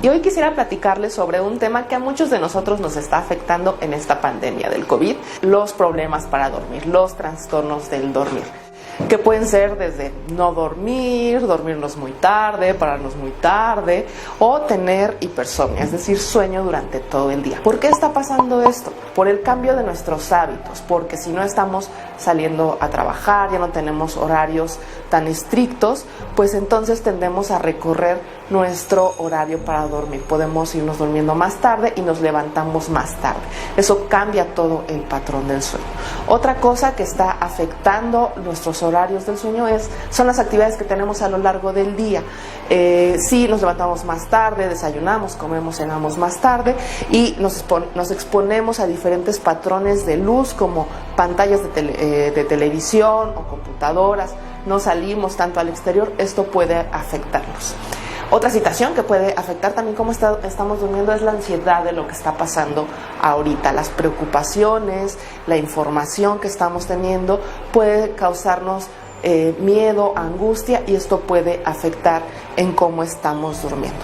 Y hoy quisiera platicarles sobre un tema que a muchos de nosotros nos está afectando en esta pandemia del COVID, los problemas para dormir, los trastornos del dormir, que pueden ser desde no dormir, dormirnos muy tarde, pararnos muy tarde o tener hipersomnia, es decir, sueño durante todo el día. ¿Por qué está pasando esto? Por el cambio de nuestros hábitos, porque si no estamos saliendo a trabajar, ya no tenemos horarios tan estrictos, pues entonces tendemos a recorrer nuestro horario para dormir. Podemos irnos durmiendo más tarde y nos levantamos más tarde. Eso cambia todo el patrón del sueño. Otra cosa que está afectando nuestros horarios del sueño son las actividades que tenemos a lo largo del día. Si nos levantamos más tarde, desayunamos, comemos, cenamos más tarde y nos exponemos a diferentes patrones de luz como pantallas de televisión o computadoras, no salimos tanto al exterior, esto puede afectarnos. Otra situación que puede afectar también cómo estamos durmiendo es la ansiedad de lo que está pasando ahorita. Las preocupaciones, la información que estamos teniendo puede causarnos miedo, angustia, y esto puede afectar en cómo estamos durmiendo.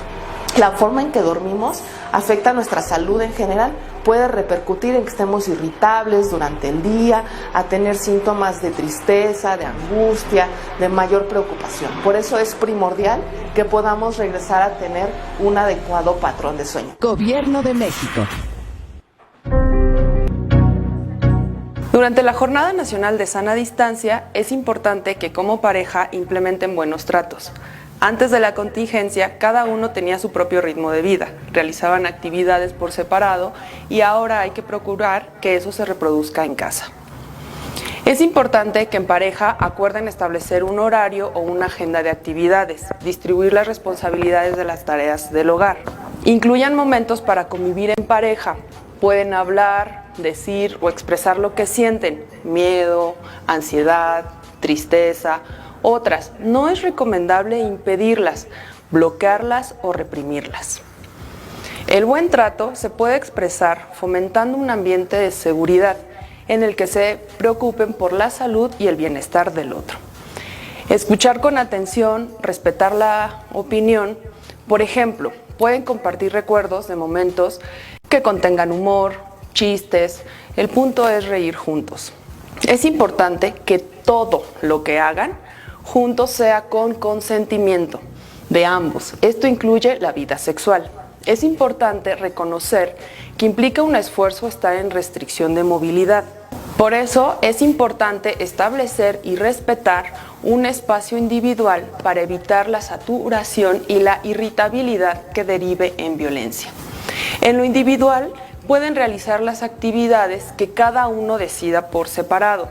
La forma en que dormimos afecta nuestra salud en general, puede repercutir en que estemos irritables durante el día, a tener síntomas de tristeza, de angustia, de mayor preocupación. Por eso es primordial que podamos regresar a tener un adecuado patrón de sueño. Gobierno de México. Durante la Jornada Nacional de Sana Distancia es importante que como pareja implementen buenos tratos. Antes de la contingencia, cada uno tenía su propio ritmo de vida, realizaban actividades por separado y ahora hay que procurar que eso se reproduzca en casa. Es importante que en pareja acuerden establecer un horario o una agenda de actividades, distribuir las responsabilidades de las tareas del hogar. Incluyan momentos para convivir en pareja, pueden hablar, decir o expresar lo que sienten, miedo, ansiedad, tristeza. Otras, no es recomendable impedirlas, bloquearlas o reprimirlas. El buen trato se puede expresar fomentando un ambiente de seguridad en el que se preocupen por la salud y el bienestar del otro. Escuchar con atención, respetar la opinión. Por ejemplo, pueden compartir recuerdos de momentos que contengan humor, chistes. El punto es reír juntos. Es importante que todo lo que hagan juntos sea con consentimiento de ambos. Esto incluye la vida sexual. Es importante reconocer que implica un esfuerzo estar en restricción de movilidad. Por eso es importante establecer y respetar un espacio individual para evitar la saturación y la irritabilidad que derive en violencia. En lo individual pueden realizar las actividades que cada uno decida por separado,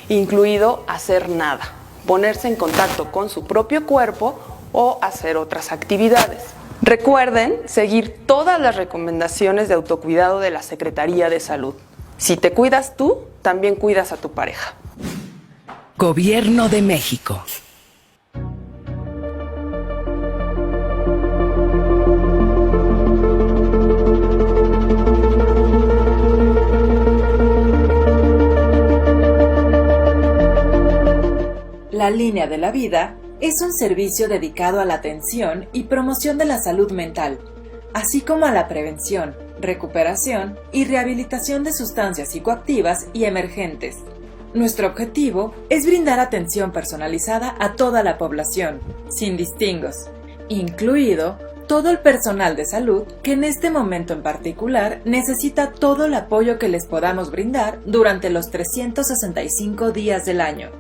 incluido hacer nada, ponerse en contacto con su propio cuerpo o hacer otras actividades. Recuerden seguir todas las recomendaciones de autocuidado de la Secretaría de Salud. Si te cuidas tú, también cuidas a tu pareja. Gobierno de México. La Línea de la Vida es un servicio dedicado a la atención y promoción de la salud mental, así como a la prevención, recuperación y rehabilitación de sustancias psicoactivas y emergentes. Nuestro objetivo es brindar atención personalizada a toda la población, sin distingos, incluido todo el personal de salud que en este momento en particular necesita todo el apoyo que les podamos brindar durante los 365 días del año.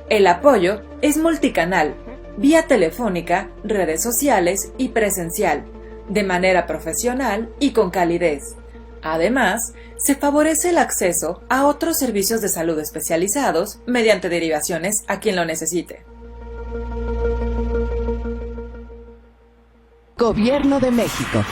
El apoyo es multicanal, vía telefónica, redes sociales y presencial, de manera profesional y con calidez. Además, se favorece el acceso a otros servicios de salud especializados mediante derivaciones a quien lo necesite. Gobierno de México.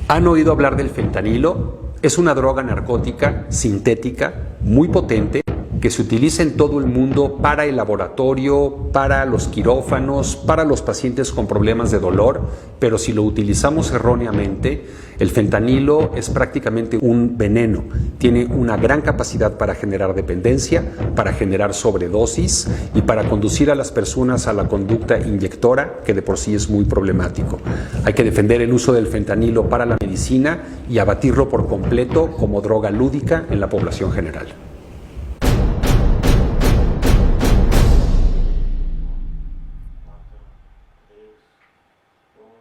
¿Han oído hablar del fentanilo? Es una droga narcótica sintética muy potente que se utiliza en todo el mundo para el laboratorio, para los quirófanos, para los pacientes con problemas de dolor, pero si lo utilizamos erróneamente, el fentanilo es prácticamente un veneno. Tiene una gran capacidad para generar dependencia, para generar sobredosis y para conducir a las personas a la conducta inyectora, que de por sí es muy problemático. Hay que defender el uso del fentanilo para la medicina y abatirlo por completo como droga lúdica en la población general.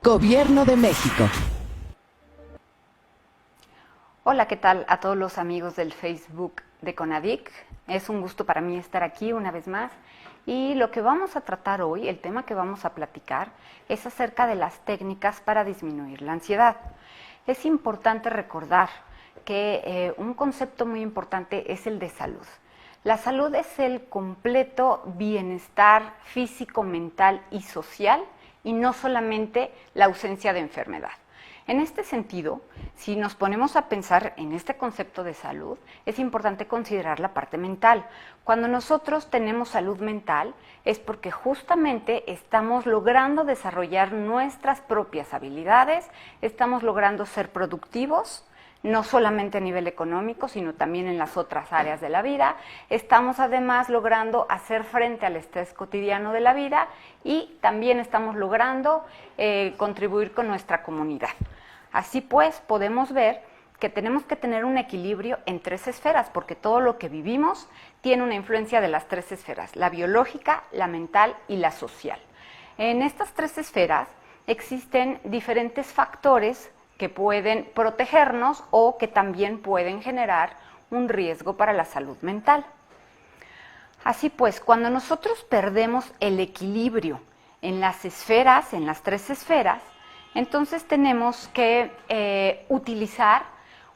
Gobierno de México. Hola, ¿qué tal a todos los amigos del Facebook de CONADIC? Es un gusto para mí estar aquí una vez más. Y lo que vamos a tratar hoy, el tema que vamos a platicar, es acerca de las técnicas para disminuir la ansiedad. Es importante recordar que un concepto muy importante es el de salud. La salud es el completo bienestar físico, mental y social, y no solamente la ausencia de enfermedad. En este sentido, si nos ponemos a pensar en este concepto de salud, es importante considerar la parte mental. Cuando nosotros tenemos salud mental es porque justamente estamos logrando desarrollar nuestras propias habilidades, estamos logrando ser productivos, no solamente a nivel económico, sino también en las otras áreas de la vida. Estamos además logrando hacer frente al estrés cotidiano de la vida y también estamos logrando contribuir con nuestra comunidad. Así pues, podemos ver que tenemos que tener un equilibrio en tres esferas, porque todo lo que vivimos tiene una influencia de las tres esferas, la biológica, la mental y la social. En estas tres esferas existen diferentes factores que pueden protegernos o que también pueden generar un riesgo para la salud mental. Así pues, cuando nosotros perdemos el equilibrio en las esferas, en las tres esferas, entonces tenemos que utilizar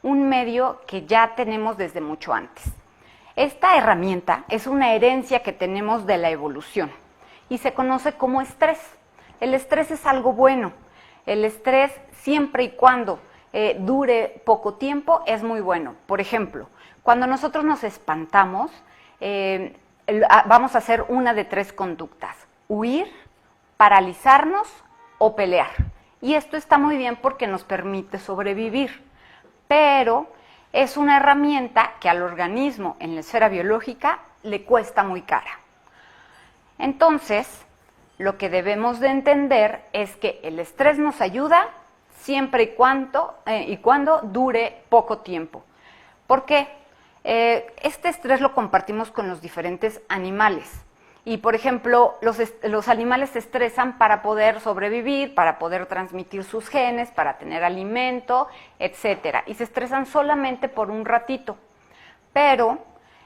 un medio que ya tenemos desde mucho antes. Esta herramienta es una herencia que tenemos de la evolución y se conoce como estrés. El estrés es algo bueno. El estrés, siempre y cuando dure poco tiempo, es muy bueno. Por ejemplo, cuando nosotros nos espantamos, vamos a hacer una de tres conductas: huir, paralizarnos o pelear. Y esto está muy bien porque nos permite sobrevivir, pero es una herramienta que al organismo en la esfera biológica le cuesta muy cara. Entonces, lo que debemos de entender es que el estrés nos ayuda siempre y cuando dure poco tiempo. ¿Por qué? Este estrés lo compartimos con los diferentes animales. Y, por ejemplo, los animales se estresan para poder sobrevivir, para poder transmitir sus genes, para tener alimento, etcétera. Y se estresan solamente por un ratito. Pero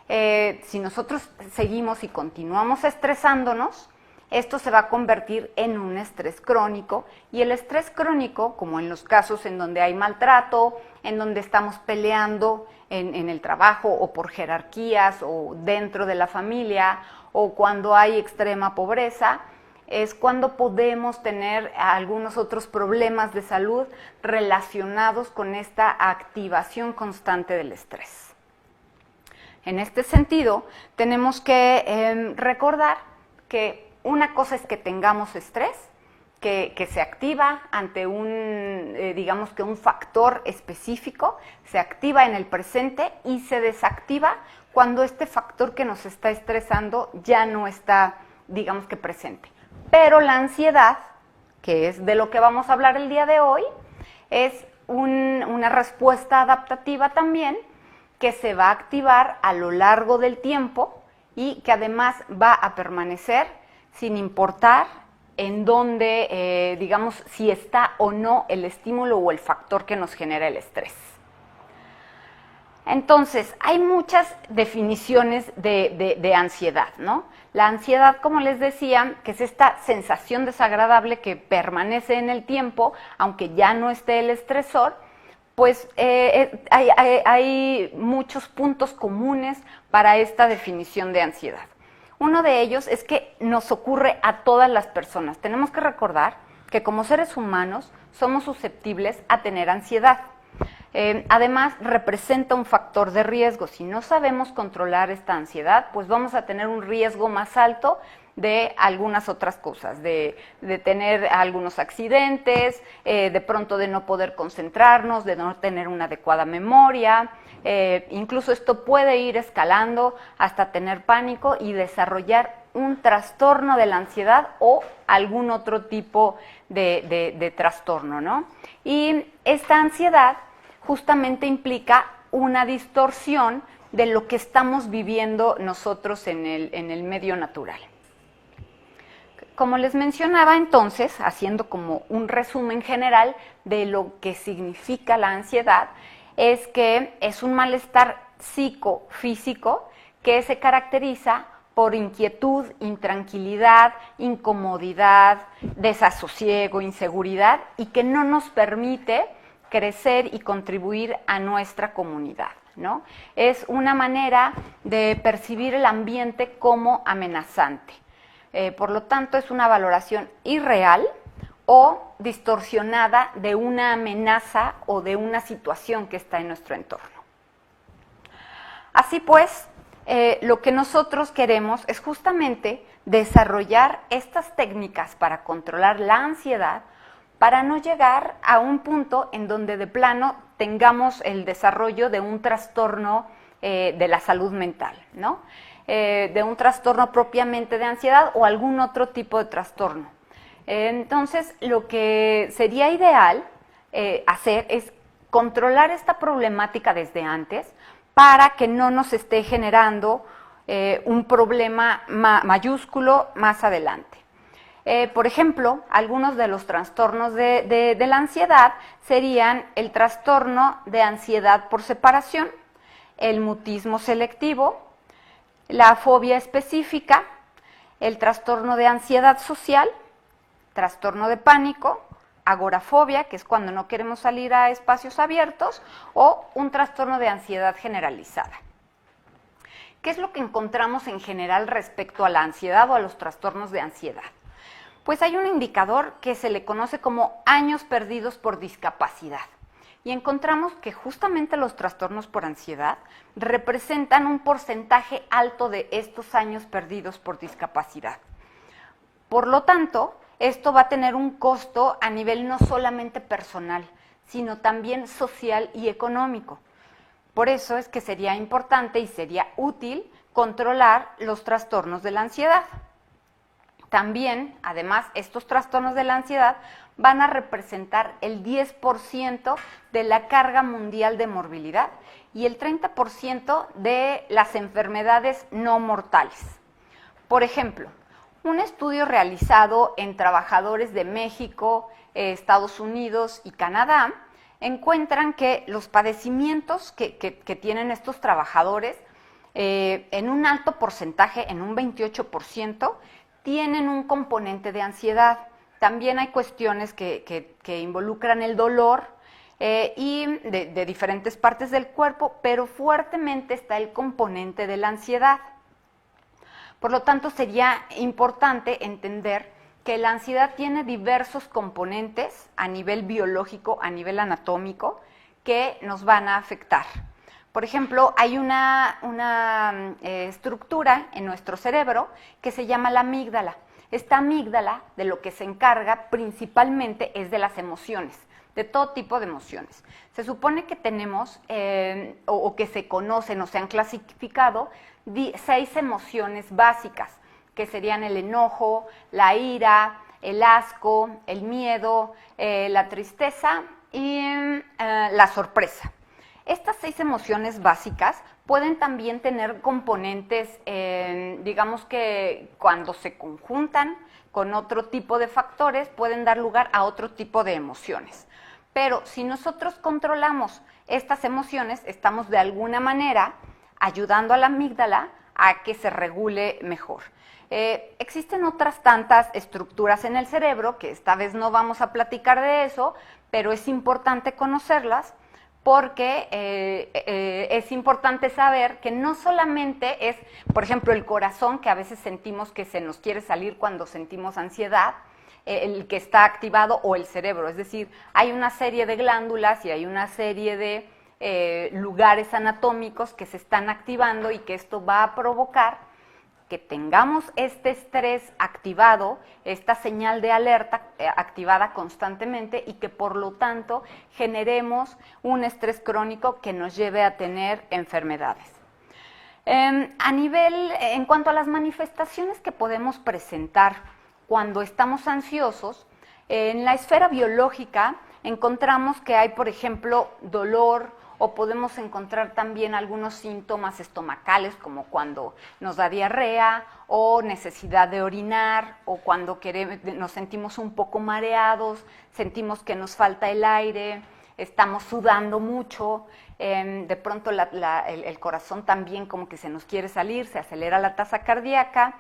si nosotros seguimos y continuamos estresándonos, esto se va a convertir en un estrés crónico, y el estrés crónico, como en los casos en donde hay maltrato, en donde estamos peleando en el trabajo o por jerarquías o dentro de la familia, o cuando hay extrema pobreza, es cuando podemos tener algunos otros problemas de salud relacionados con esta activación constante del estrés. En este sentido, tenemos que recordar que una cosa es que tengamos estrés, que se activa ante digamos que un factor específico, se activa en el presente y se desactiva cuando este factor que nos está estresando ya no está, digamos que presente. Pero la ansiedad, que es de lo que vamos a hablar el día de hoy, es una respuesta adaptativa también que se va a activar a lo largo del tiempo y que además va a permanecer sin importar en dónde, digamos, si está o no el estímulo o el factor que nos genera el estrés. Entonces, hay muchas definiciones de ansiedad, ¿no? La ansiedad, como les decía, que es esta sensación desagradable que permanece en el tiempo, aunque ya no esté el estresor, pues hay muchos puntos comunes para esta definición de ansiedad. Uno de ellos es que nos ocurre a todas las personas. Tenemos que recordar que como seres humanos somos susceptibles a tener ansiedad. Además, representa un factor de riesgo. Si no sabemos controlar esta ansiedad, pues vamos a tener un riesgo más alto de algunas otras cosas, de tener algunos accidentes, de pronto de no poder concentrarnos, de no tener una adecuada memoria. Incluso esto puede ir escalando hasta tener pánico y desarrollar un trastorno de la ansiedad o algún otro tipo de trastorno, ¿no? Y esta ansiedad justamente implica una distorsión de lo que estamos viviendo nosotros en el medio natural. Como les mencionaba entonces, haciendo como un resumen general de lo que significa la ansiedad, es que es un malestar psicofísico que se caracteriza por inquietud, intranquilidad, incomodidad, desasosiego, inseguridad y que no nos permite crecer y contribuir a nuestra comunidad, ¿no? Es una manera de percibir el ambiente como amenazante. Por lo tanto, es una valoración irreal o distorsionada de una amenaza o de una situación que está en nuestro entorno. Así pues, lo que nosotros queremos es justamente desarrollar estas técnicas para controlar la ansiedad, para no llegar a un punto en donde de plano tengamos el desarrollo de un trastorno de la salud mental, ¿no? De un trastorno propiamente de ansiedad o algún otro tipo de trastorno. Entonces, lo que sería ideal hacer es controlar esta problemática desde antes para que no nos esté generando un problema mayúsculo más adelante. Por ejemplo, algunos de los trastornos de la ansiedad serían el trastorno de ansiedad por separación, el mutismo selectivo, la fobia específica, el trastorno de ansiedad social, trastorno de pánico, agorafobia, que es cuando no queremos salir a espacios abiertos, o un trastorno de ansiedad generalizada. ¿Qué es lo que encontramos en general respecto a la ansiedad o a los trastornos de ansiedad? Pues hay un indicador que se le conoce como años perdidos por discapacidad. Y encontramos que justamente los trastornos por ansiedad representan un porcentaje alto de estos años perdidos por discapacidad. Por lo tanto, esto va a tener un costo a nivel no solamente personal, sino también social y económico. Por eso es que sería importante y sería útil controlar los trastornos de la ansiedad. También, además, estos trastornos de la ansiedad van a representar el 10% de la carga mundial de morbilidad y el 30% de las enfermedades no mortales. Por ejemplo, un estudio realizado en trabajadores de México, Estados Unidos y Canadá encuentran que los padecimientos que tienen estos trabajadores, en un alto porcentaje, en un 28%, tienen un componente de ansiedad. También hay cuestiones que involucran el dolor y de diferentes partes del cuerpo, pero fuertemente está el componente de la ansiedad. Por lo tanto, sería importante entender que la ansiedad tiene diversos componentes a nivel biológico, a nivel anatómico, que nos van a afectar. Por ejemplo, hay una estructura en nuestro cerebro que se llama la amígdala. Esta amígdala de lo que se encarga principalmente es de las emociones, de todo tipo de emociones. Se supone que tenemos, o que se conocen o se han clasificado, 6 emociones básicas, que serían el enojo, la ira, el asco, el miedo, la tristeza y la sorpresa. Estas 6 emociones básicas pueden también tener componentes, digamos que cuando se conjuntan con otro tipo de factores, pueden dar lugar a otro tipo de emociones. Pero si nosotros controlamos estas emociones, estamos de alguna manera ayudando a la amígdala a que se regule mejor. Existen otras tantas estructuras en el cerebro, que esta vez no vamos a platicar de eso, pero es importante conocerlas, porque es importante saber que no solamente es, por ejemplo, el corazón, que a veces sentimos que se nos quiere salir cuando sentimos ansiedad, el que está activado o el cerebro. Es decir, hay una serie de glándulas y hay una serie de lugares anatómicos que se están activando y que esto va a provocar que tengamos este estrés activado, esta señal de alerta activada constantemente y que por lo tanto generemos un estrés crónico que nos lleve a tener enfermedades. En cuanto a las manifestaciones que podemos presentar cuando estamos ansiosos, en la esfera biológica encontramos que hay, por ejemplo, dolor, o podemos encontrar también algunos síntomas estomacales, como cuando nos da diarrea o necesidad de orinar, o cuando nos sentimos un poco mareados, sentimos que nos falta el aire, estamos sudando mucho, de pronto el corazón también como que se nos quiere salir, se acelera la tasa cardíaca,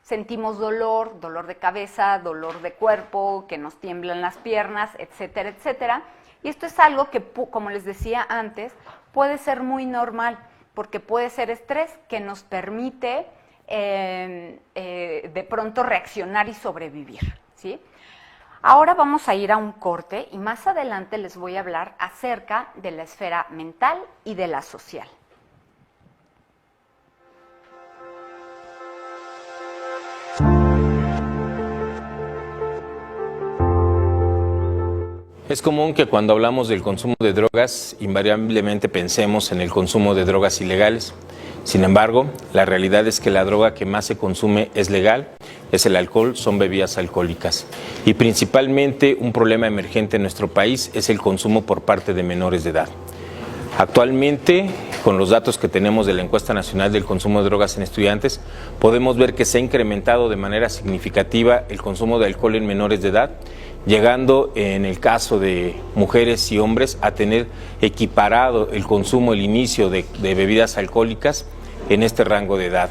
sentimos dolor de cabeza, dolor de cuerpo, que nos tiemblan las piernas, etcétera, etcétera. Y esto es algo que, como les decía antes, puede ser muy normal, porque puede ser estrés que nos permite de pronto reaccionar y sobrevivir, ¿sí? Ahora vamos a ir a un corte y más adelante les voy a hablar acerca de la esfera mental y de la social. Es común que cuando hablamos del consumo de drogas, invariablemente pensemos en el consumo de drogas ilegales. Sin embargo, la realidad es que la droga que más se consume es legal, es el alcohol, son bebidas alcohólicas. Y principalmente un problema emergente en nuestro país es el consumo por parte de menores de edad. Actualmente, con los datos que tenemos de la Encuesta Nacional del Consumo de Drogas en Estudiantes, podemos ver que se ha incrementado de manera significativa el consumo de alcohol en menores de edad, llegando en el caso de mujeres y hombres a tener equiparado el consumo, el inicio de bebidas alcohólicas en este rango de edad.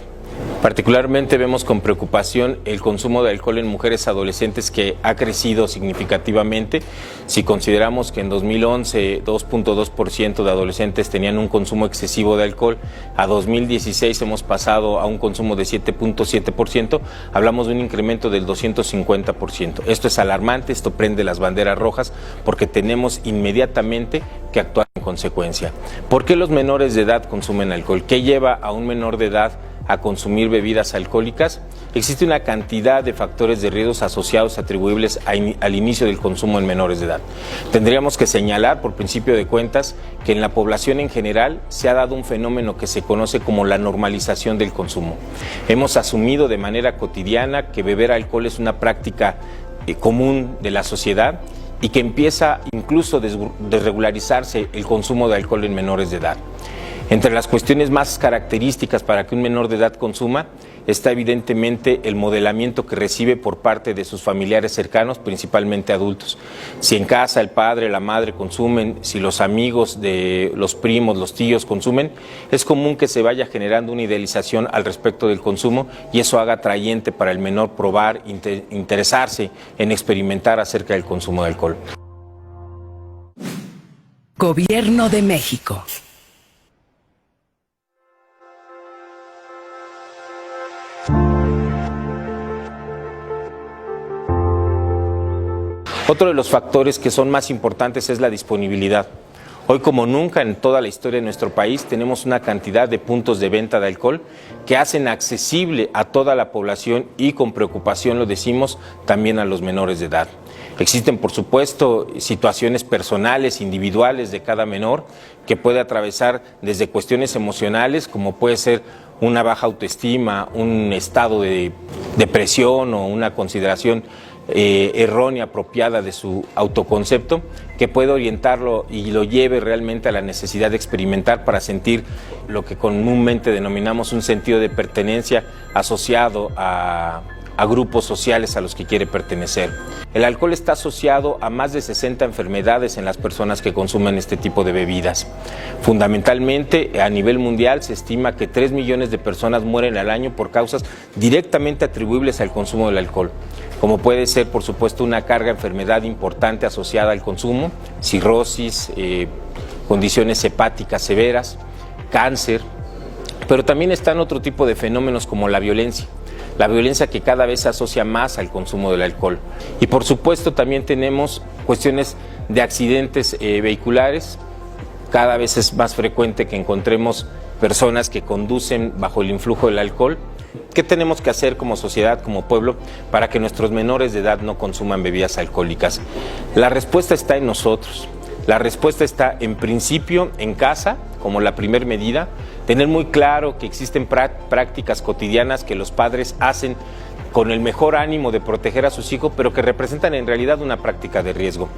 Particularmente vemos con preocupación el consumo de alcohol en mujeres adolescentes que ha crecido significativamente. Si consideramos que en 2011 2.2% de adolescentes tenían un consumo excesivo de alcohol, a 2016 hemos pasado a un consumo de 7.7%, hablamos de un incremento del 250%. Esto es alarmante, esto prende las banderas rojas porque tenemos inmediatamente que actuar en consecuencia. ¿Por qué los menores de edad consumen alcohol? ¿Qué lleva a un menor de edad a consumir bebidas alcohólicas? Existe una cantidad de factores de riesgos asociados atribuibles al inicio del consumo en menores de edad. Tendríamos que señalar, por principio de cuentas, que en la población en general se ha dado un fenómeno que se conoce como la normalización del consumo. Hemos asumido de manera cotidiana que beber alcohol es una práctica común de la sociedad y que empieza incluso a desregularizarse el consumo de alcohol en menores de edad. Entre las cuestiones más características para que un menor de edad consuma está evidentemente el modelamiento que recibe por parte de sus familiares cercanos, principalmente adultos. Si en casa el padre, la madre consumen, si los amigos de los primos, los tíos consumen, es común que se vaya generando una idealización al respecto del consumo y eso haga atrayente para el menor probar, interesarse en experimentar acerca del consumo de alcohol. Gobierno de México. Otro de los factores que son más importantes es la disponibilidad. Hoy como nunca en toda la historia de nuestro país tenemos una cantidad de puntos de venta de alcohol que hacen accesible a toda la población y con preocupación lo decimos también a los menores de edad. Existen por supuesto situaciones personales, individuales de cada menor que puede atravesar desde cuestiones emocionales como puede ser una baja autoestima, un estado de depresión o una consideración errónea, apropiada de su autoconcepto, que puede orientarlo y lo lleve realmente a la necesidad de experimentar para sentir lo que comúnmente denominamos un sentido de pertenencia asociado a grupos sociales a los que quiere pertenecer. El alcohol está asociado a más de 60 enfermedades en las personas que consumen este tipo de bebidas. Fundamentalmente, a nivel mundial se estima que 3 millones de personas mueren al año por causas directamente atribuibles al consumo del alcohol, como puede ser, por supuesto, una carga de enfermedad importante asociada al consumo, cirrosis, condiciones hepáticas severas, cáncer, pero también están otro tipo de fenómenos como la violencia. la violencia que cada vez se asocia más al consumo del alcohol. Y por supuesto también tenemos cuestiones de accidentes vehiculares. Cada vez es más frecuente que encontremos personas que conducen bajo el influjo del alcohol. ¿Qué tenemos que hacer como sociedad, como pueblo, para que nuestros menores de edad no consuman bebidas alcohólicas? La respuesta está en nosotros. La respuesta está en principio en casa, como la primer medida, tener muy claro que existen prácticas cotidianas que los padres hacen con el mejor ánimo de proteger a sus hijos, pero que representan en realidad una práctica de riesgo.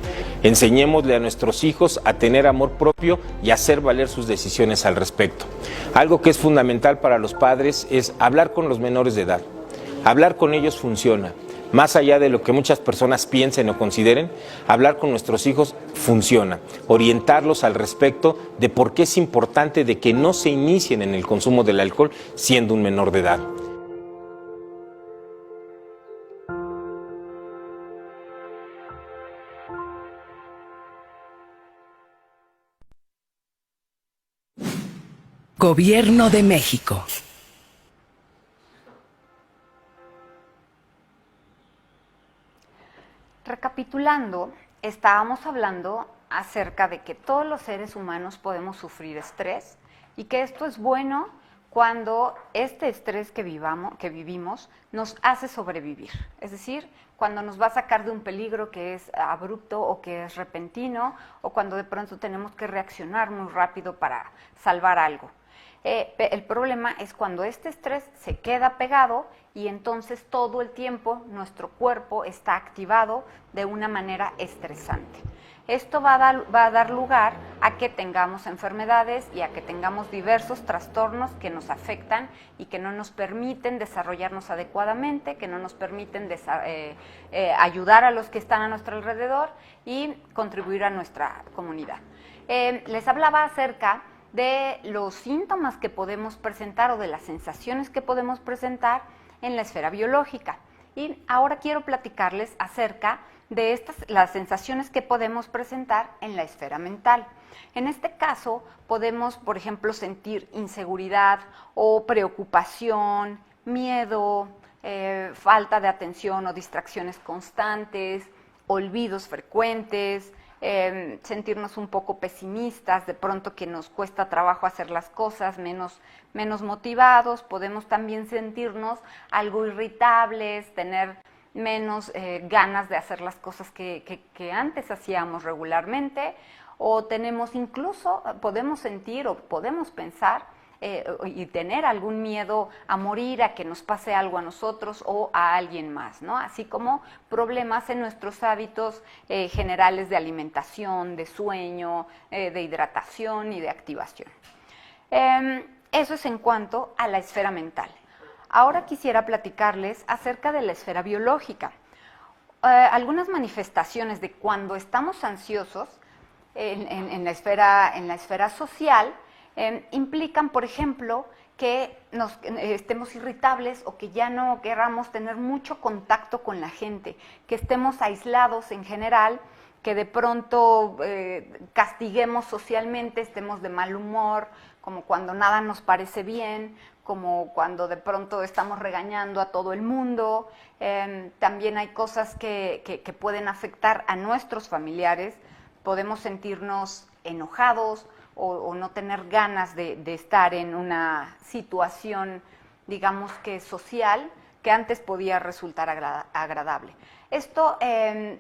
Enseñémosle a nuestros hijos a tener amor propio y a hacer valer sus decisiones al respecto. Algo que es fundamental para los padres es hablar con los menores de edad. Hablar con ellos funciona. Más allá de lo que muchas personas piensen o consideren, hablar con nuestros hijos funciona. Orientarlos al respecto de por qué es importante de que no se inicien en el consumo del alcohol siendo un menor de edad. Gobierno de México. Recapitulando, estábamos hablando acerca de que todos los seres humanos podemos sufrir estrés y que esto es bueno cuando este estrés que vivimos nos hace sobrevivir. Es decir, cuando nos va a sacar de un peligro que es abrupto o que es repentino, o cuando de pronto tenemos que reaccionar muy rápido para salvar algo. El problema es cuando este estrés se queda pegado y entonces todo el tiempo nuestro cuerpo está activado de una manera estresante. Esto va a dar lugar a que tengamos enfermedades y a que tengamos diversos trastornos que nos afectan y que no nos permiten desarrollarnos adecuadamente, que no nos permiten ayudar a los que están a nuestro alrededor y contribuir a nuestra comunidad. Les hablaba acerca de los síntomas que podemos presentar o de las sensaciones que podemos presentar en la esfera biológica. Y ahora quiero platicarles acerca de las sensaciones que podemos presentar en la esfera mental. En este caso, podemos, por ejemplo, sentir inseguridad o preocupación, miedo, falta de atención o distracciones constantes, olvidos frecuentes, sentirnos un poco pesimistas, de pronto que nos cuesta trabajo hacer las cosas, menos motivados, podemos también sentirnos algo irritables, tener menos ganas de hacer las cosas que antes hacíamos regularmente, o podemos sentir o podemos pensar y tener algún miedo a morir, a que nos pase algo a nosotros o a alguien más, ¿no? Así como problemas en nuestros hábitos generales de alimentación, de sueño, de hidratación y de activación. Eso es en cuanto a la esfera mental. Ahora quisiera platicarles acerca de la esfera biológica. Algunas manifestaciones de cuando estamos ansiosos en la esfera social implican, por ejemplo, que estemos irritables o que ya no queramos tener mucho contacto con la gente, que estemos aislados en general, que de pronto castiguemos socialmente, estemos de mal humor, como cuando nada nos parece bien, como cuando de pronto estamos regañando a todo el mundo. También hay cosas que pueden afectar a nuestros familiares. Podemos sentirnos enojados o no tener ganas de estar en una situación, digamos que social, que antes podía resultar agradable. Esto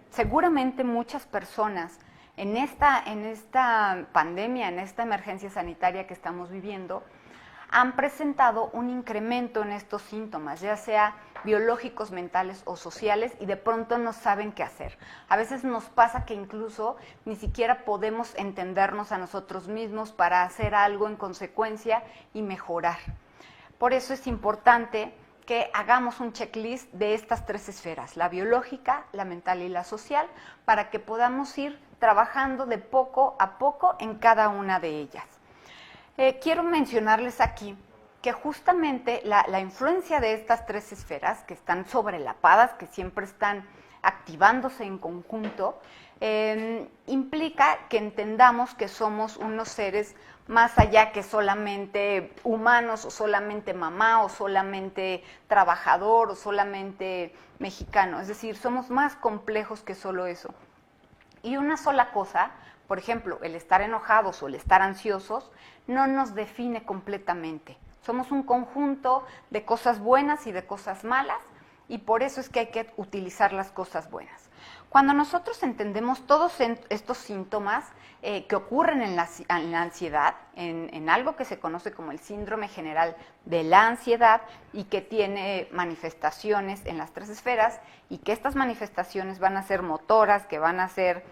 seguramente muchas personas en esta pandemia, en esta emergencia sanitaria que estamos viviendo, han presentado un incremento en estos síntomas, ya sea biológicos, mentales o sociales, y de pronto no saben qué hacer. A veces nos pasa que incluso ni siquiera podemos entendernos a nosotros mismos para hacer algo en consecuencia y mejorar. Por eso es importante que hagamos un checklist de estas tres esferas, la biológica, la mental y la social, para que podamos ir trabajando de poco a poco en cada una de ellas. Quiero mencionarles aquí que justamente la influencia de estas tres esferas, que están sobrelapadas, que siempre están activándose en conjunto, implica que entendamos que somos unos seres más allá que solamente humanos o solamente mamá o solamente trabajador o solamente mexicano. Es decir, somos más complejos que solo eso. Y una sola cosa, por ejemplo, el estar enojados o el estar ansiosos, no nos define completamente. Somos un conjunto de cosas buenas y de cosas malas, y por eso es que hay que utilizar las cosas buenas. Cuando nosotros entendemos todos estos síntomas que ocurren en la ansiedad, en algo que se conoce como el síndrome general de la ansiedad y que tiene manifestaciones en las 3 esferas, y que estas manifestaciones van a ser motoras, que van a ser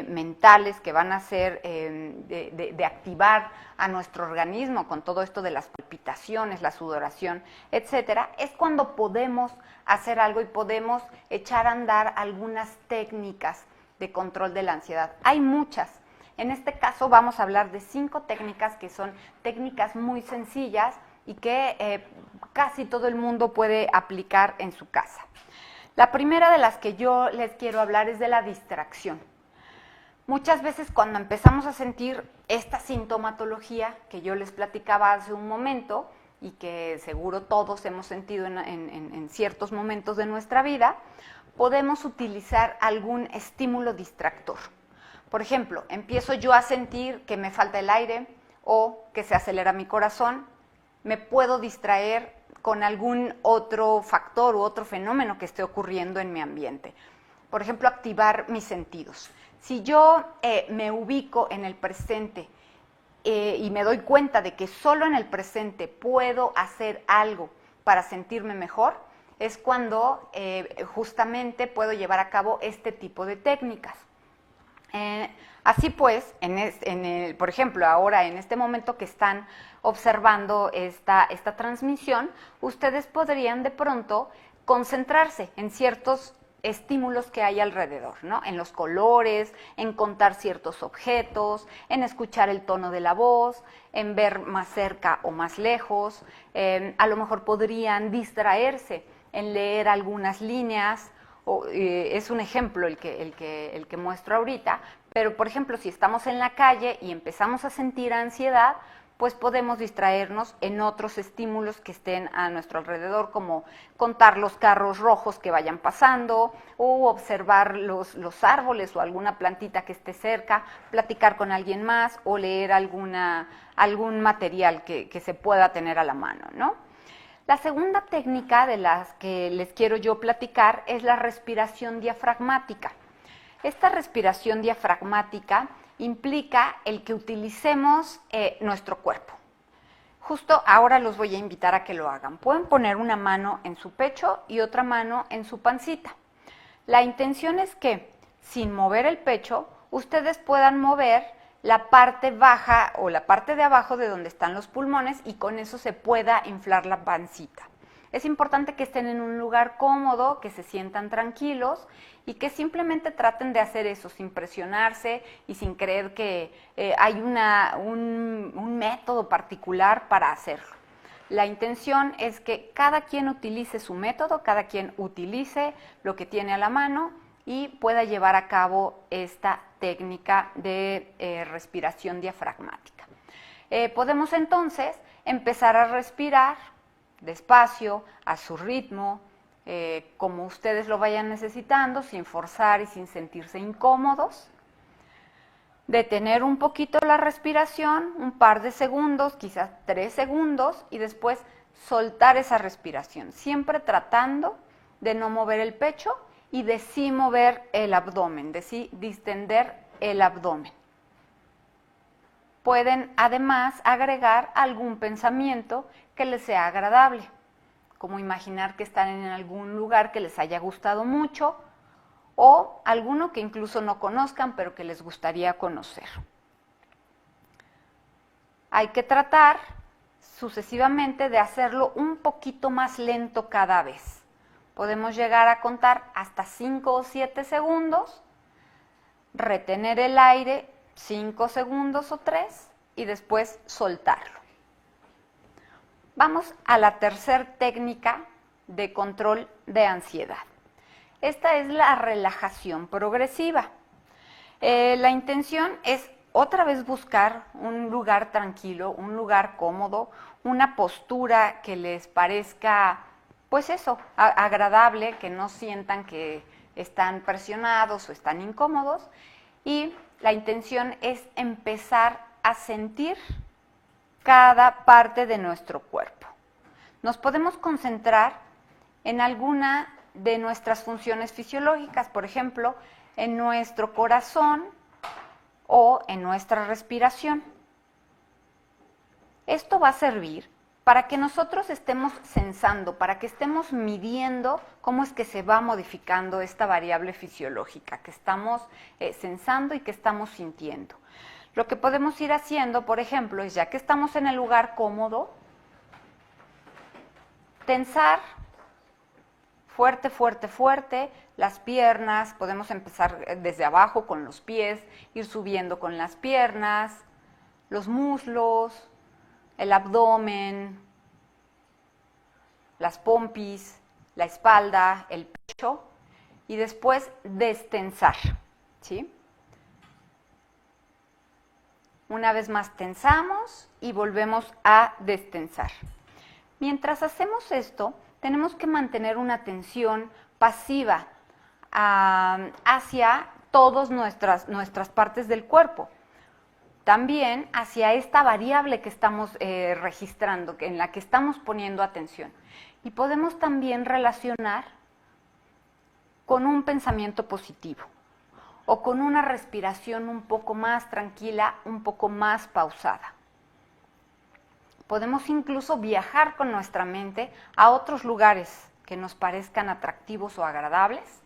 mentales, que van a ser de activar a nuestro organismo con todo esto de las palpitaciones, la sudoración, etcétera, es cuando podemos hacer algo y podemos echar a andar algunas técnicas de control de la ansiedad. Hay muchas. En este caso vamos a hablar de 5 técnicas que son técnicas muy sencillas y que casi todo el mundo puede aplicar en su casa. La primera de las que yo les quiero hablar es de la distracción. Muchas veces cuando empezamos a sentir esta sintomatología que yo les platicaba hace un momento y que seguro todos hemos sentido en ciertos momentos de nuestra vida, podemos utilizar algún estímulo distractor. Por ejemplo, empiezo yo a sentir que me falta el aire o que se acelera mi corazón, me puedo distraer con algún otro factor u otro fenómeno que esté ocurriendo en mi ambiente. Por ejemplo, activar mis sentidos. Si yo me ubico en el presente y me doy cuenta de que solo en el presente puedo hacer algo para sentirme mejor, es cuando justamente puedo llevar a cabo este tipo de técnicas. Así pues, por ejemplo, ahora en este momento que están observando esta transmisión, ustedes podrían de pronto concentrarse en ciertos estímulos que hay alrededor, ¿no? En los colores, en contar ciertos objetos, en escuchar el tono de la voz, en ver más cerca o más lejos. A lo mejor podrían distraerse en leer algunas líneas. Es un ejemplo el que muestro ahorita, pero por ejemplo, si estamos en la calle y empezamos a sentir ansiedad, pues podemos distraernos en otros estímulos que estén a nuestro alrededor, como contar los carros rojos que vayan pasando, o observar los árboles o alguna plantita que esté cerca, platicar con alguien más, o leer algún material que se pueda tener a la mano, ¿no? La segunda técnica de las que les quiero yo platicar es la respiración diafragmática. Esta respiración diafragmática implica el que utilicemos nuestro cuerpo. Justo ahora los voy a invitar a que lo hagan. Pueden poner una mano en su pecho y otra mano en su pancita. La intención es que, sin mover el pecho, ustedes puedan mover la parte baja o la parte de abajo de donde están los pulmones y con eso se pueda inflar la pancita. Es importante que estén en un lugar cómodo, que se sientan tranquilos y que simplemente traten de hacer eso sin presionarse y sin creer que hay un método particular para hacerlo. La intención es que cada quien utilice su método, cada quien utilice lo que tiene a la mano y pueda llevar a cabo esta técnica de respiración diafragmática. Podemos entonces empezar a respirar despacio, a su ritmo, como ustedes lo vayan necesitando, sin forzar y sin sentirse incómodos. Detener un poquito la respiración, un par de segundos, quizás 3 segundos, y después soltar esa respiración, siempre tratando de no mover el pecho y de sí mover el abdomen, de sí distender el abdomen. Pueden además agregar algún pensamiento que les sea agradable, como imaginar que están en algún lugar que les haya gustado mucho o alguno que incluso no conozcan pero que les gustaría conocer. Hay que tratar sucesivamente de hacerlo un poquito más lento cada vez. Podemos llegar a contar hasta 5 o 7 segundos, retener el aire 5 segundos o 3 y después soltarlo. Vamos a la tercera técnica de control de ansiedad. Esta es la relajación progresiva. La intención es otra vez buscar un lugar tranquilo, un lugar cómodo, una postura que les parezca, pues eso, agradable, que no sientan que están presionados o están incómodos. Y la intención es empezar a sentir cada parte de nuestro cuerpo. Nos podemos concentrar en alguna de nuestras funciones fisiológicas, por ejemplo, en nuestro corazón o en nuestra respiración. Esto va a servir para que nosotros estemos sensando, para que estemos midiendo cómo es que se va modificando esta variable fisiológica que estamos sensando y que estamos sintiendo. Lo que podemos ir haciendo, por ejemplo, es ya que estamos en el lugar cómodo, tensar fuerte, fuerte, fuerte las piernas. Podemos empezar desde abajo con los pies, ir subiendo con las piernas, los muslos, el abdomen, las pompis, la espalda, el pecho, y después destensar, ¿sí? Una vez más tensamos y volvemos a destensar. Mientras hacemos esto, tenemos que mantener una tensión pasiva hacia todas nuestras partes del cuerpo. También hacia esta variable que estamos registrando, en la que estamos poniendo atención. Y podemos también relacionar con un pensamiento positivo o con una respiración un poco más tranquila, un poco más pausada. Podemos incluso viajar con nuestra mente a otros lugares que nos parezcan atractivos o agradables.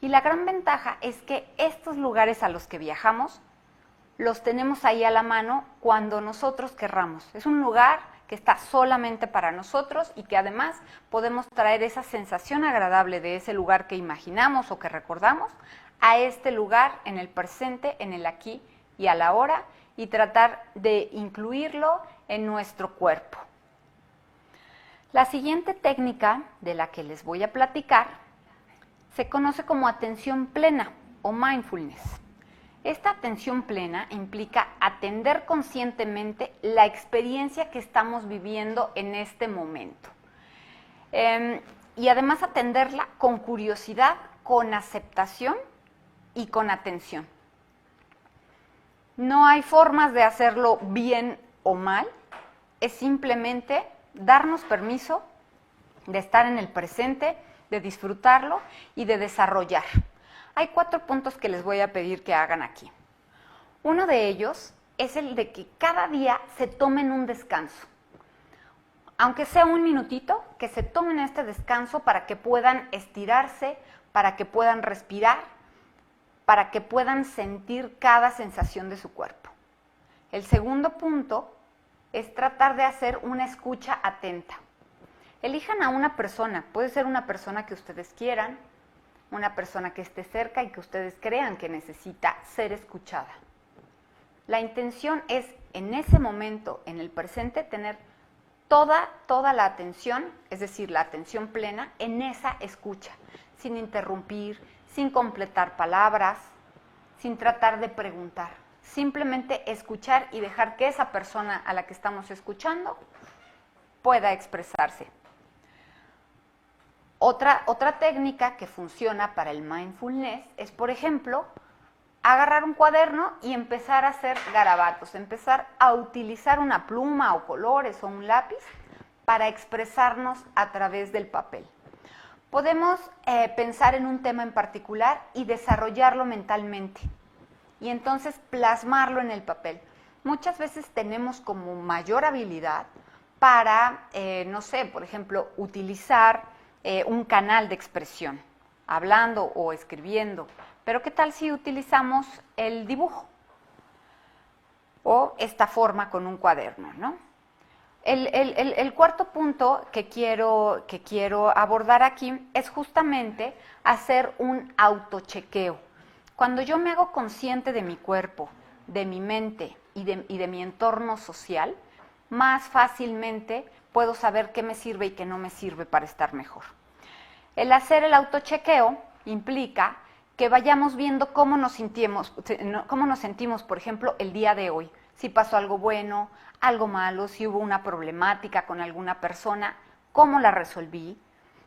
Y la gran ventaja es que estos lugares a los que viajamos los tenemos ahí a la mano cuando nosotros querramos. Es un lugar que está solamente para nosotros y que además podemos traer esa sensación agradable de ese lugar que imaginamos o que recordamos a este lugar en el presente, en el aquí y a la hora, y tratar de incluirlo en nuestro cuerpo. La siguiente técnica de la que les voy a platicar se conoce como atención plena o mindfulness. Esta atención plena implica atender conscientemente la experiencia que estamos viviendo en este momento. Y además atenderla con curiosidad, con aceptación y con atención. No hay formas de hacerlo bien o mal, es simplemente darnos permiso de estar en el presente, de disfrutarlo y de desarrollar. Hay 4 puntos que les voy a pedir que hagan aquí. Uno de ellos es el de que cada día se tomen un descanso. Aunque sea un minutito, que se tomen este descanso para que puedan estirarse, para que puedan respirar, para que puedan sentir cada sensación de su cuerpo. El segundo punto es tratar de hacer una escucha atenta. Elijan a una persona, puede ser una persona que ustedes quieran, una persona que esté cerca y que ustedes crean que necesita ser escuchada. La intención es, en ese momento, en el presente, tener toda la atención, es decir, la atención plena, en esa escucha, sin interrumpir, sin completar palabras, sin tratar de preguntar. Simplemente escuchar y dejar que esa persona a la que estamos escuchando pueda expresarse. Otra técnica que funciona para el mindfulness es, por ejemplo, agarrar un cuaderno y empezar a hacer garabatos, empezar a utilizar una pluma o colores o un lápiz para expresarnos a través del papel. Podemos pensar en un tema en particular y desarrollarlo mentalmente y entonces plasmarlo en el papel. Muchas veces tenemos como mayor habilidad para, no sé, por ejemplo, utilizar un canal de expresión, hablando o escribiendo. Pero ¿qué tal si utilizamos el dibujo? O esta forma con un cuaderno, ¿no? El cuarto punto que quiero abordar aquí es justamente hacer un autochequeo. Cuando yo me hago consciente de mi cuerpo, de mi mente y de mi entorno social, más fácilmente puedo saber qué me sirve y qué no me sirve para estar mejor. El hacer el autochequeo implica que vayamos viendo cómo nos sentimos, por ejemplo, el día de hoy. Si pasó algo bueno, algo malo, si hubo una problemática con alguna persona, cómo la resolví,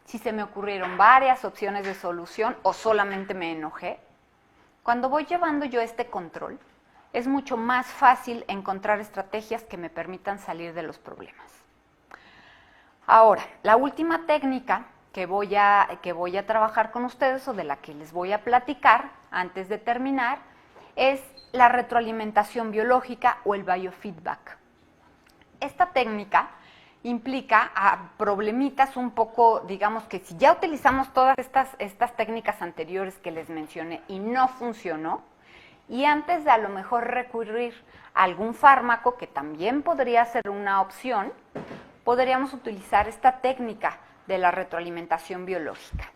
si se me ocurrieron varias opciones de solución o solamente me enojé. Cuando voy llevando yo este control, es mucho más fácil encontrar estrategias que me permitan salir de los problemas. Ahora, la última técnica que voy a trabajar con ustedes o de la que les voy a platicar antes de terminar es la retroalimentación biológica o el biofeedback. Esta técnica implica a problemitas un poco, digamos que si ya utilizamos todas estas técnicas anteriores que les mencioné y no funcionó, y antes de a lo mejor recurrir a algún fármaco, que también podría ser una opción, podríamos utilizar esta técnica de la retroalimentación biológica.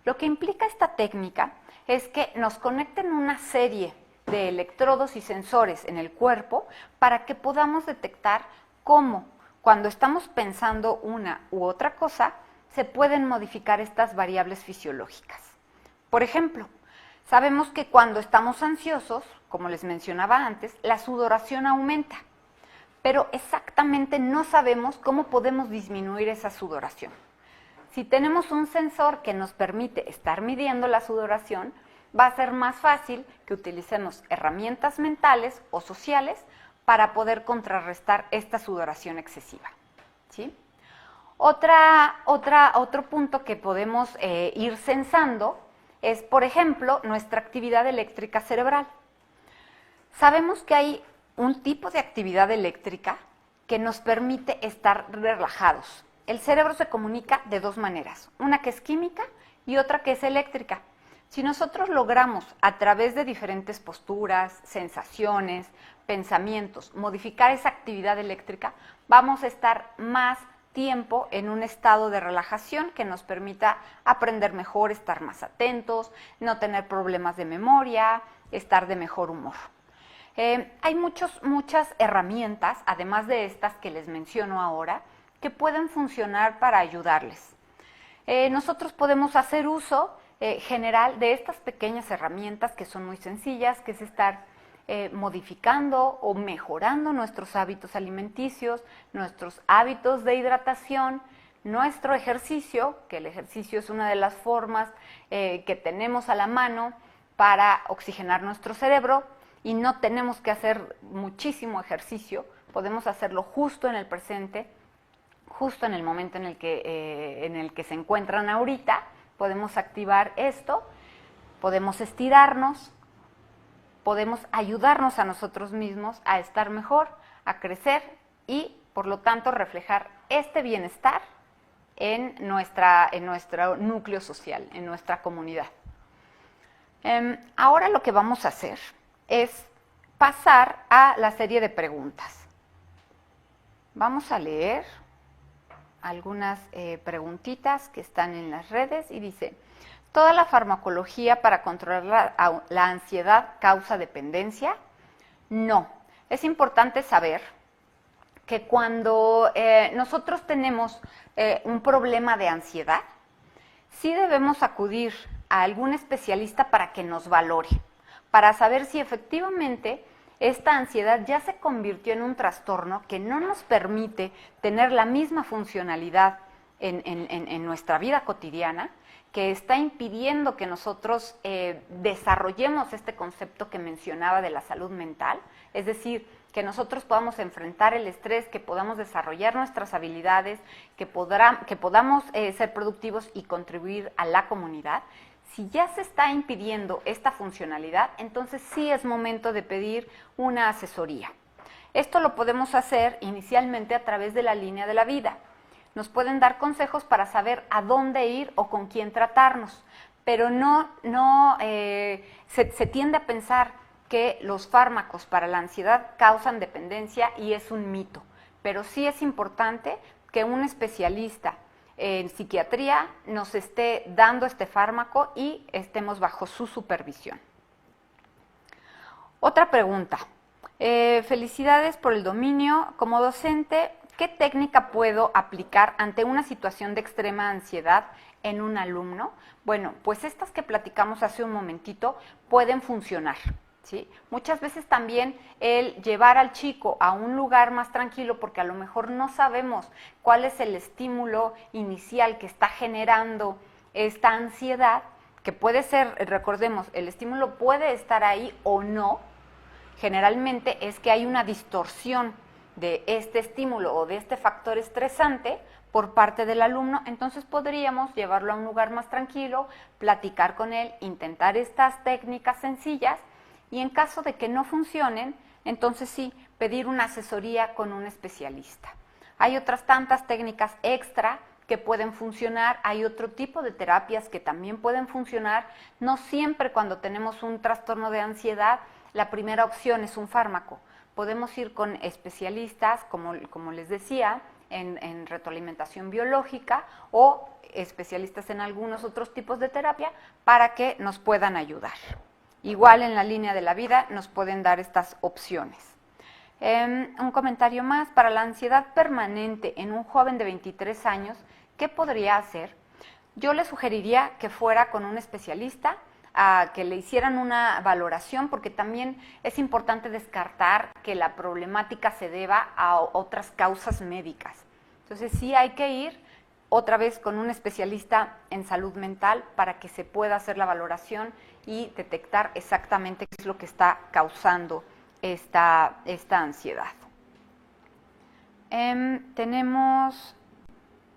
Lo que implica esta técnica es que nos conecten una serie de electrodos y sensores en el cuerpo para que podamos detectar cómo, cuando estamos pensando una u otra cosa, se pueden modificar estas variables fisiológicas. Por ejemplo, sabemos que cuando estamos ansiosos, como les mencionaba antes, la sudoración aumenta, pero exactamente no sabemos cómo podemos disminuir esa sudoración. Si tenemos un sensor que nos permite estar midiendo la sudoración, va a ser más fácil que utilicemos herramientas mentales o sociales para poder contrarrestar esta sudoración excesiva, ¿sí? Otro punto que podemos ir sensando es, por ejemplo, nuestra actividad eléctrica cerebral. Sabemos que hay un tipo de actividad eléctrica que nos permite estar relajados. El cerebro se comunica de dos maneras, una que es química y otra que es eléctrica. Si nosotros logramos, a través de diferentes posturas, sensaciones, pensamientos, modificar esa actividad eléctrica, vamos a estar más tiempo en un estado de relajación que nos permita aprender mejor, estar más atentos, no tener problemas de memoria, estar de mejor humor. Hay muchas herramientas, además de estas que les menciono ahora, que pueden funcionar para ayudarles. Nosotros podemos hacer uso general de estas pequeñas herramientas que son muy sencillas, que es estar modificando o mejorando nuestros hábitos alimenticios, nuestros hábitos de hidratación, nuestro ejercicio, que el ejercicio es una de las formas que tenemos a la mano para oxigenar nuestro cerebro y no tenemos que hacer muchísimo ejercicio, podemos hacerlo justo en el presente, justo en el momento en el que se encuentran ahorita, podemos activar esto, podemos estirarnos, podemos ayudarnos a nosotros mismos a estar mejor, a crecer y, por lo tanto, reflejar este bienestar en nuestro núcleo social, en nuestra comunidad. Ahora lo que vamos a hacer es pasar a la serie de preguntas. Vamos a leer algunas preguntitas que están en las redes y dice: ¿toda la farmacología para controlar la ansiedad causa dependencia? No. Es importante saber que cuando nosotros tenemos un problema de ansiedad, sí debemos acudir a algún especialista para que nos valore, para saber si efectivamente esta ansiedad ya se convirtió en un trastorno que no nos permite tener la misma funcionalidad en nuestra vida cotidiana, que está impidiendo que nosotros desarrollemos este concepto que mencionaba de la salud mental, es decir, que nosotros podamos enfrentar el estrés, que podamos desarrollar nuestras habilidades, que podamos ser productivos y contribuir a la comunidad. Si ya se está impidiendo esta funcionalidad, entonces sí es momento de pedir una asesoría. Esto lo podemos hacer inicialmente a través de la línea de la vida. Nos pueden dar consejos para saber a dónde ir o con quién tratarnos, pero se tiende a pensar que los fármacos para la ansiedad causan dependencia y es un mito, pero sí es importante que un especialista en psiquiatría nos esté dando este fármaco y estemos bajo su supervisión. Otra pregunta. Felicidades por el dominio. Como docente, ¿Qué técnica puedo aplicar ante una situación de extrema ansiedad en un alumno? Bueno, pues estas que platicamos hace un momentito pueden funcionar, ¿sí? Muchas veces también el llevar al chico a un lugar más tranquilo, porque a lo mejor no sabemos cuál es el estímulo inicial que está generando esta ansiedad, que puede ser, recordemos, el estímulo puede estar ahí o no. Generalmente es que hay una distorsión de este estímulo o de este factor estresante por parte del alumno, entonces podríamos llevarlo a un lugar más tranquilo, platicar con él, intentar estas técnicas sencillas y en caso de que no funcionen, entonces sí, pedir una asesoría con un especialista. Hay otras tantas técnicas extra que pueden funcionar, hay otro tipo de terapias que también pueden funcionar, no siempre cuando tenemos un trastorno de ansiedad, la primera opción es un fármaco. Podemos ir con especialistas, como les decía, en retroalimentación biológica o especialistas en algunos otros tipos de terapia para que nos puedan ayudar. Igual en la línea de la vida nos pueden dar estas opciones. Un comentario más, para la ansiedad permanente en un joven de 23 años, ¿qué podría hacer? Yo le sugeriría que fuera con un especialista, a que le hicieran una valoración, porque también es importante descartar que la problemática se deba a otras causas médicas. Entonces sí hay que ir otra vez con un especialista en salud mental para que se pueda hacer la valoración y detectar exactamente qué es lo que está causando esta ansiedad. Tenemos,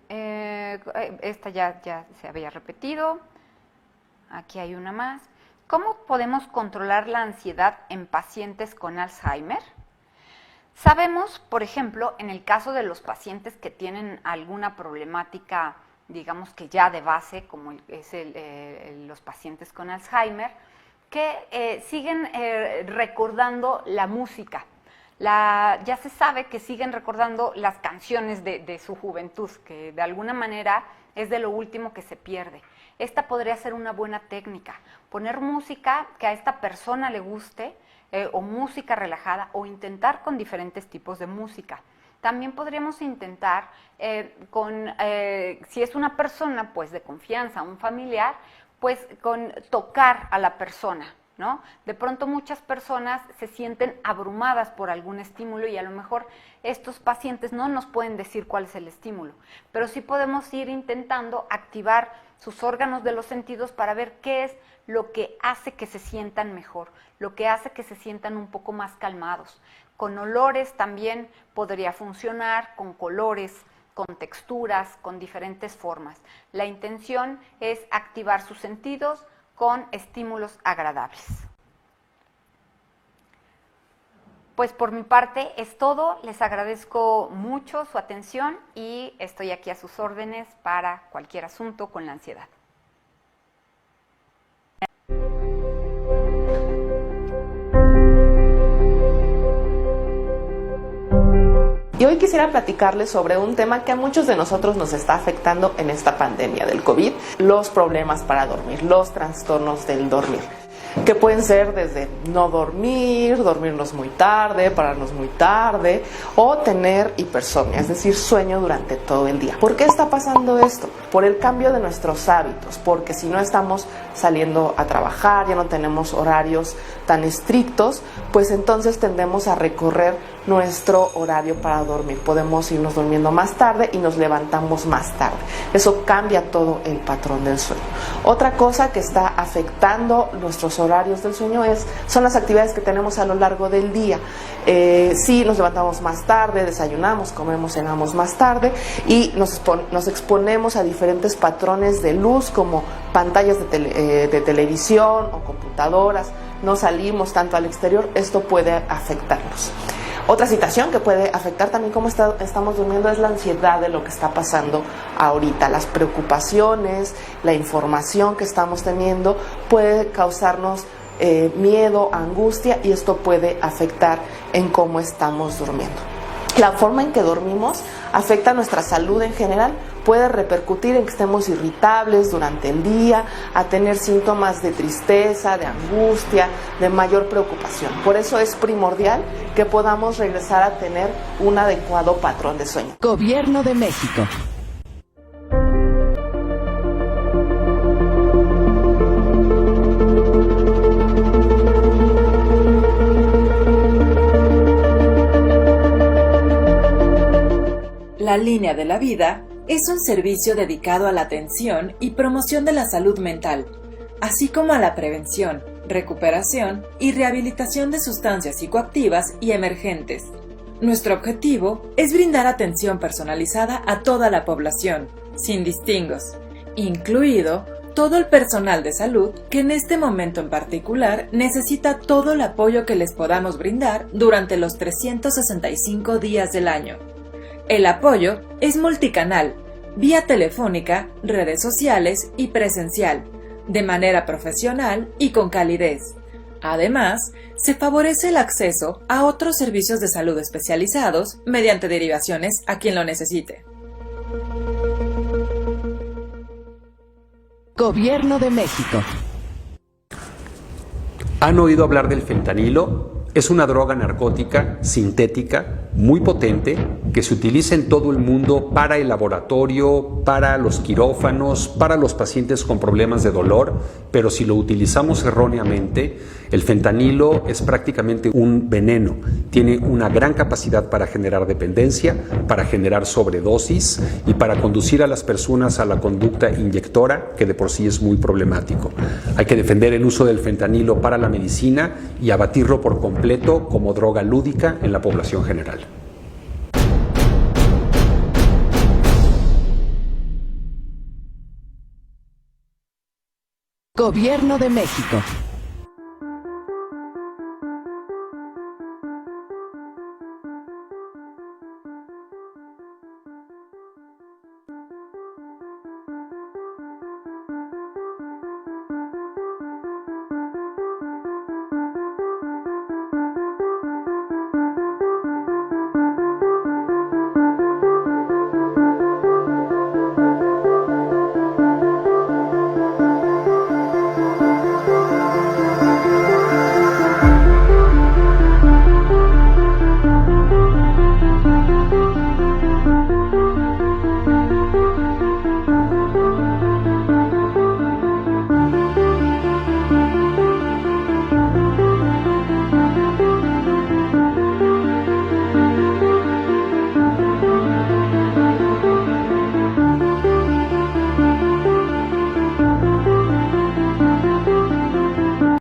esta ya se había repetido. Aquí hay una más. ¿Cómo podemos controlar la ansiedad en pacientes con Alzheimer? Sabemos, por ejemplo, en el caso de los pacientes que tienen alguna problemática, digamos que ya de base, como es los pacientes con Alzheimer, que siguen recordando la música. Ya se sabe que siguen recordando las canciones de su juventud, que de alguna manera es de lo último que se pierde. Esta podría ser una buena técnica, poner música que a esta persona le guste, o música relajada, o intentar con diferentes tipos de música. También podríamos intentar si es una persona pues de confianza, un familiar, pues con tocar a la persona, ¿no? De pronto muchas personas se sienten abrumadas por algún estímulo y a lo mejor estos pacientes no nos pueden decir cuál es el estímulo, pero sí podemos ir intentando activar sus órganos de los sentidos para ver qué es lo que hace que se sientan mejor, lo que hace que se sientan un poco más calmados. Con olores también podría funcionar, con colores, con texturas, con diferentes formas. La intención es activar sus sentidos con estímulos agradables. Pues por mi parte es todo, les agradezco mucho su atención y estoy aquí a sus órdenes para cualquier asunto con la ansiedad. Y hoy quisiera platicarles sobre un tema que a muchos de nosotros nos está afectando en esta pandemia del COVID, los problemas para dormir, los trastornos del dormir, que pueden ser desde no dormir, dormirnos muy tarde, pararnos muy tarde, o tener hipersomnia, es decir, sueño durante todo el día. ¿Por qué está pasando esto? Por el cambio de nuestros hábitos, porque si no estamos saliendo a trabajar, ya no tenemos horarios tan estrictos, pues entonces tendemos a recorrer nuestro horario para dormir. Podemos irnos durmiendo más tarde y nos levantamos más tarde. Eso cambia todo el patrón del sueño. Otra cosa que está afectando nuestros horarios del sueño son las actividades que tenemos a lo largo del día. Si nos levantamos más tarde, desayunamos, comemos, cenamos más tarde y nos exponemos a diferentes patrones de luz como pantallas de televisión o computadoras, no salimos tanto al exterior, esto puede afectarnos. Otra situación que puede afectar también cómo estamos durmiendo es la ansiedad de lo que está pasando ahorita. Las preocupaciones, la información que estamos teniendo puede causarnos miedo, angustia, y esto puede afectar en cómo estamos durmiendo. La forma en que dormimos afecta nuestra salud en general puede repercutir en que estemos irritables durante el día, a tener síntomas de tristeza, de angustia, de mayor preocupación. Por eso es primordial que podamos regresar a tener un adecuado patrón de sueño. Gobierno de México. La Línea de la Vida es un servicio dedicado a la atención y promoción de la salud mental, así como a la prevención, recuperación y rehabilitación de sustancias psicoactivas y emergentes. Nuestro objetivo es brindar atención personalizada a toda la población, sin distingos, incluido todo el personal de salud que en este momento en particular necesita todo el apoyo que les podamos brindar durante los 365 días del año. El apoyo es multicanal, vía telefónica, redes sociales y presencial, de manera profesional y con calidez. Además, se favorece el acceso a otros servicios de salud especializados mediante derivaciones a quien lo necesite. Gobierno de México. ¿Han oído hablar del fentanilo? Es una droga narcótica sintética muy potente que se utiliza en todo el mundo para el laboratorio, para los quirófanos, para los pacientes con problemas de dolor, pero si lo utilizamos erróneamente, el fentanilo es prácticamente un veneno. Tiene una gran capacidad para generar dependencia, para generar sobredosis y para conducir a las personas a la conducta inyectora, que de por sí es muy problemático. Hay que defender el uso del fentanilo para la medicina y abatirlo por completo como droga lúdica en la población general. Gobierno de México.